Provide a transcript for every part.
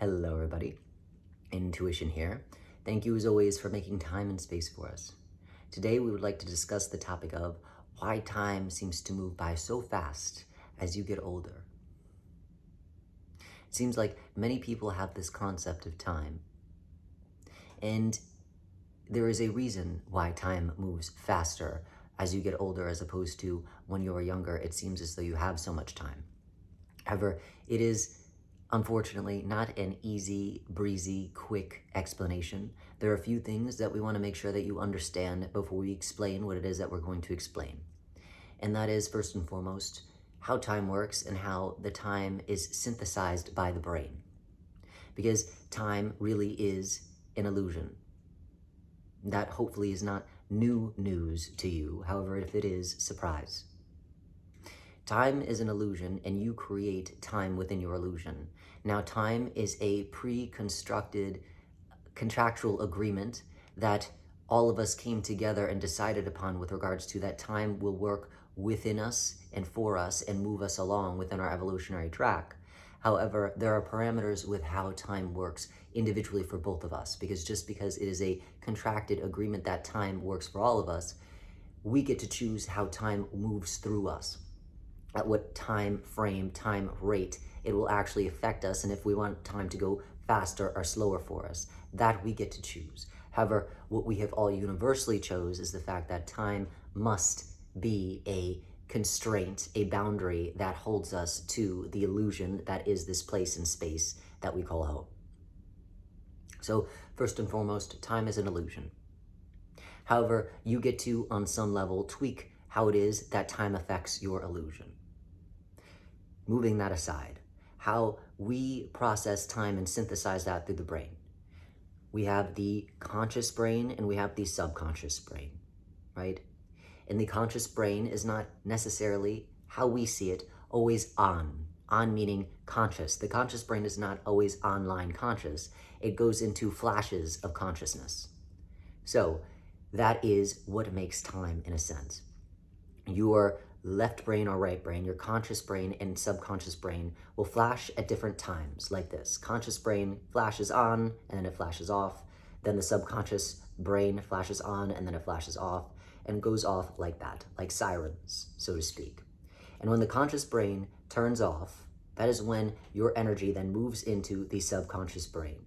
Hello, everybody. Intuition here. Thank you, as always, for making time and space for us. Today, we would like to discuss the topic of why time seems to move by so fast as you get older. It seems like many people have this concept of time, and there is a reason why time moves faster as you get older as opposed to when you are younger. It seems as though you have so much time. However, it is unfortunately not an easy, breezy, quick explanation. There are a few things that we want to make sure that you understand before we explain what it is that we're going to explain. And that is, first and foremost, how time works and how the time is synthesized by the brain. Because time really is an illusion. That hopefully is not new news to you. However, if it is, surprise. Time is an illusion, and you create time within your illusion. Now, time is a pre-constructed contractual agreement that all of us came together and decided upon with regards to that time will work within us and for us and move us along within our evolutionary track. However, there are parameters with how time works individually for both of us, because just because it is a contracted agreement that time works for all of us, we get to choose how time moves through us, at what time frame, time rate it will actually affect us, and if we want time to go faster or slower for us, that we get to choose. However, what we have all universally chose is the fact that time must be a constraint, a boundary that holds us to the illusion that is this place and space that we call home. So first and foremost, time is an illusion. However, you get to, on some level, tweak how it is that time affects your illusion. Moving that aside, how we process time and synthesize that through the brain. We have the conscious brain and we have the subconscious brain, right? And the conscious brain is not necessarily, how we see it, always on. On meaning conscious. The conscious brain is not always online conscious. It goes into flashes of consciousness. So that is what makes time, in a sense. Your left brain or right brain, your conscious brain and subconscious brain will flash at different times like this. Conscious brain flashes on and then it flashes off. Then the subconscious brain flashes on and then it flashes off and goes off like that, like sirens, so to speak. And when the conscious brain turns off, that is when your energy then moves into the subconscious brain.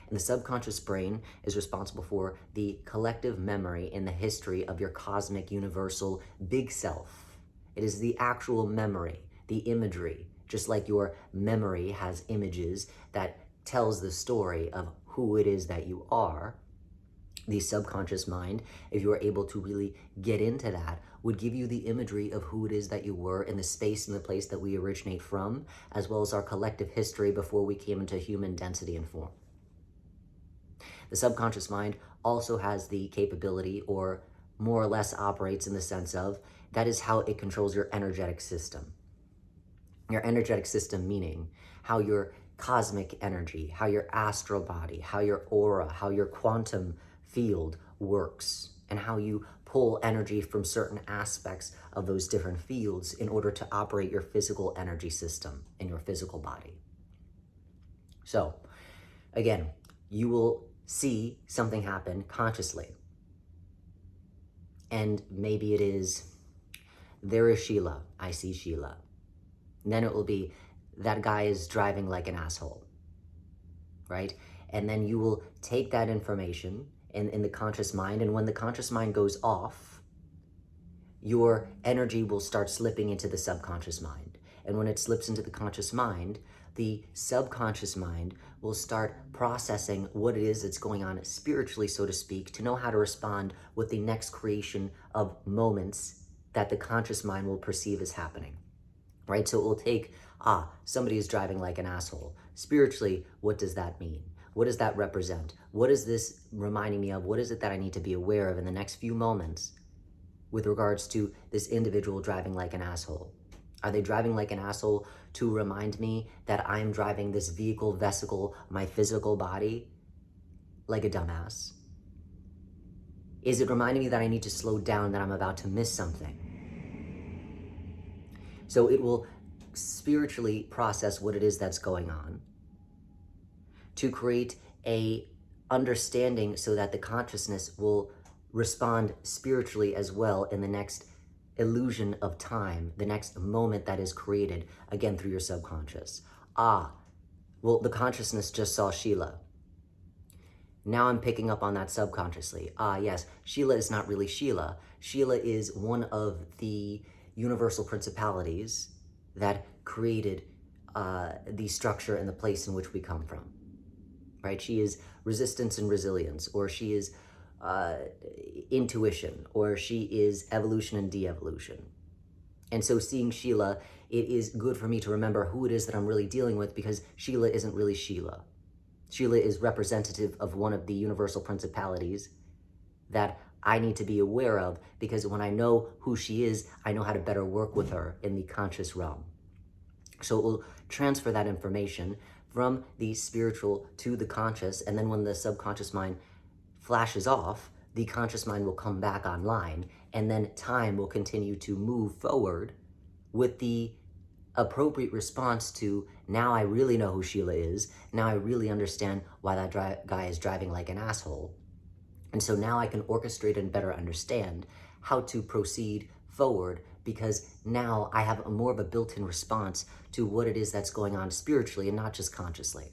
And the subconscious brain is responsible for the collective memory in the history of your cosmic, universal, big self. It is the actual memory, the imagery, just like your memory has images that tells the story of who it is that you are. The subconscious mind, if you are able to really get into that, would give you the imagery of who it is that you were in the space and the place that we originate from, as well as our collective history before we came into human density and form. The subconscious mind also has the capability, or more or less operates in the sense of, that is how it controls your energetic system. Your energetic system meaning how your cosmic energy, how your astral body, how your aura, how your quantum field works, and how you pull energy from certain aspects of those different fields in order to operate your physical energy system in your physical body. So, again, you will see something happen consciously. And maybe it is, there is Sheila, I see Sheila. And then it will be, that guy is driving like an asshole, right? And then you will take that information in the conscious mind, and when the conscious mind goes off, your energy will start slipping into the subconscious mind. And when it slips into the conscious mind, the subconscious mind will start processing what it is that's going on spiritually, so to speak, to know how to respond with the next creation of moments that the conscious mind will perceive as happening, right? So it will take, somebody is driving like an asshole. Spiritually, what does that mean? What does that represent? What is this reminding me of? What is it that I need to be aware of in the next few moments with regards to this individual driving like an asshole? Are they driving like an asshole to remind me that I'm driving this vehicle, vesicle, my physical body, like a dumbass? Is it reminding me that I need to slow down, that I'm about to miss something? So it will spiritually process what it is that's going on. to create a understanding so that the consciousness will respond spiritually as well in the next illusion of time, the next moment that is created, again, through your subconscious. Well, the consciousness just saw Sheila. Now I'm picking up on that subconsciously. Yes, Sheila is not really Sheila. Sheila is one of the universal principalities that created the structure and the place in which we come from, right? She is resistance and resilience, or she is intuition, or she is evolution and de-evolution. And so seeing Sheila, it is good for me to remember who it is that I'm really dealing with, because Sheila isn't really Sheila. Sheila is representative of one of the universal principalities that I need to be aware of, because when I know who she is, I know how to better work with her in the conscious realm. So it will transfer that information from the spiritual to the conscious, and then when the subconscious mind flashes off, the conscious mind will come back online, and then time will continue to move forward with the appropriate response to, now I really know who Sheila is, now I really understand why that guy is driving like an asshole. And so now I can orchestrate and better understand how to proceed forward, because now I have more of a built-in response to what it is that's going on spiritually and not just consciously.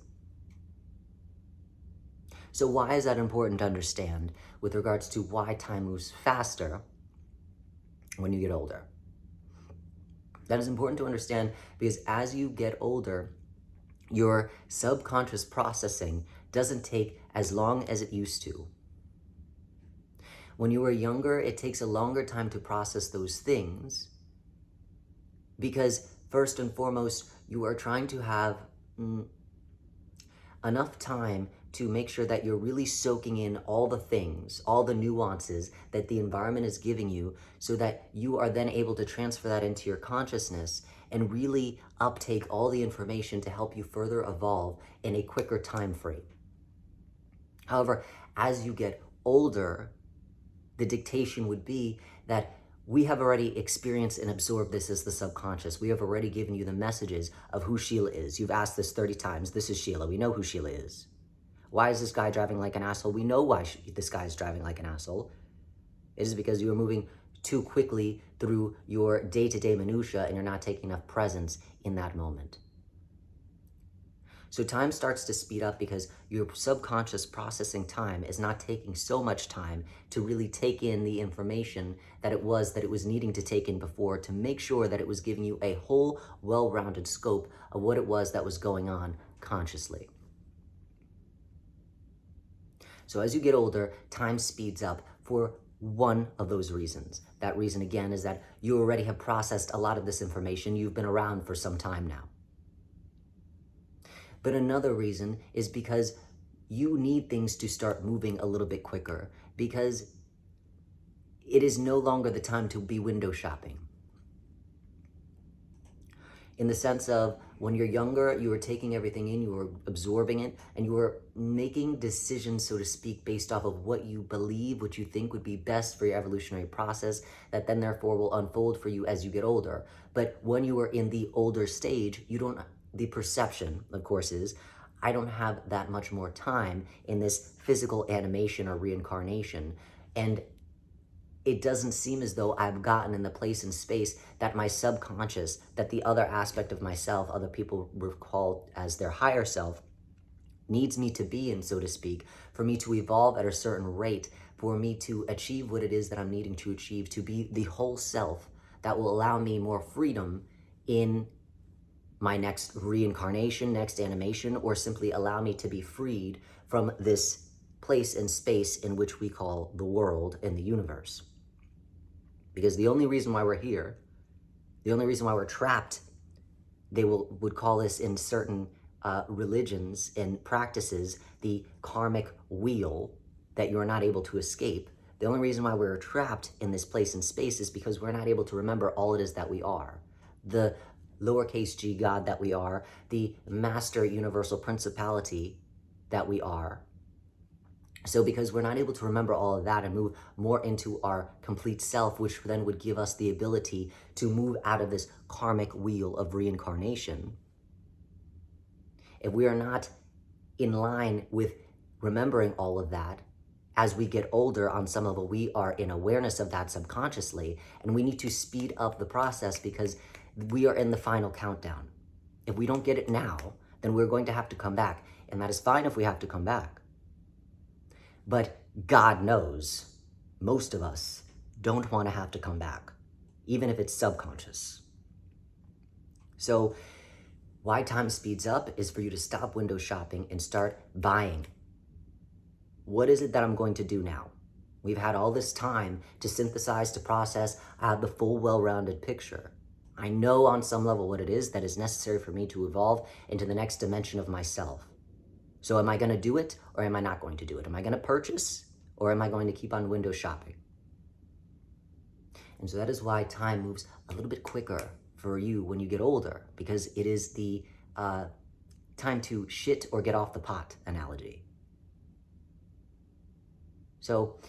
So why is that important to understand with regards to why time moves faster when you get older? That is important to understand because as you get older, your subconscious processing doesn't take as long as it used to. When you were younger, it takes a longer time to process those things because first and foremost, you are trying to have enough time to make sure that you're really soaking in all the things, all the nuances that the environment is giving you, so that you are then able to transfer that into your consciousness and really uptake all the information to help you further evolve in a quicker time frame. However, as you get older, the dictation would be that we have already experienced and absorbed this as the subconscious. We have already given you the messages of who Sheila is. You've asked this 30 times. This is Sheila. We know who Sheila is. Why is this guy driving like an asshole? We know why this guy is driving like an asshole. It is because you are moving too quickly through your day-to-day minutia and you're not taking enough presence in that moment. So time starts to speed up because your subconscious processing time is not taking so much time to really take in the information that it was needing to take in before, to make sure that it was giving you a whole, well-rounded scope of what it was that was going on consciously. So as you get older, time speeds up for one of those reasons. That reason, again, is that you already have processed a lot of this information. You've been around for some time now. But another reason is because you need things to start moving a little bit quicker, because it is no longer the time to be window shopping. In the sense of when you're younger, you were taking everything in, you were absorbing it, and you were making decisions, so to speak, based off of what you believe, what you think would be best for your evolutionary process, that then therefore will unfold for you as you get older. But when you are in the older stage, the perception, of course, is, I don't have that much more time in this physical animation or reincarnation. And it doesn't seem as though I've gotten in the place and space that my subconscious, that the other aspect of myself, other people recall as their higher self, needs me to be in, so to speak, for me to evolve at a certain rate, for me to achieve what it is that I'm needing to achieve, to be the whole self that will allow me more freedom in my next reincarnation, next animation, or simply allow me to be freed from this place and space in which we call the world and the universe. Because the only reason why we're here, the only reason why we're trapped, they would call this in certain religions and practices, the karmic wheel that you're not able to escape. The only reason why we're trapped in this place and space is because we're not able to remember all it is that we are. The lowercase g God that we are, the master universal principality that we are. So because we're not able to remember all of that and move more into our complete self, which then would give us the ability to move out of this karmic wheel of reincarnation, if we are not in line with remembering all of that, as we get older on some level, we are in awareness of that subconsciously, and we need to speed up the process because we are in the final countdown. If we don't get it now, then we're going to have to come back, and that is fine if we have to come back. But God knows most of us don't want to have to come back, even if it's subconscious. So why time speeds up is for you to stop window shopping and start buying. What is it that I'm going to do now? We've had all this time to synthesize, to process. I have the full, well-rounded picture. I know on some level what it is that is necessary for me to evolve into the next dimension of myself. So am I going to do it or am I not going to do it? Am I going to purchase or am I going to keep on window shopping? And so that is why time moves a little bit quicker for you when you get older, because it is the time to shit or get off the pot analogy. So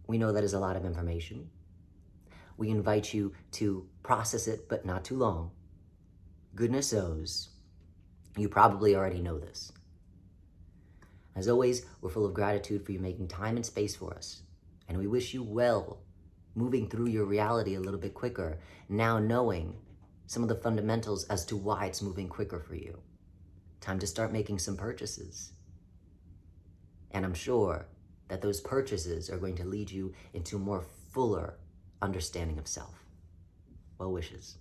we know that is a lot of information. We invite you to process it, but not too long. Goodness knows, you probably already know this. As always, we're full of gratitude for you making time and space for us. And we wish you well, moving through your reality a little bit quicker, now knowing some of the fundamentals as to why it's moving quicker for you. Time to start making some purchases. And I'm sure that those purchases are going to lead you into a more fuller understanding of self. Well wishes.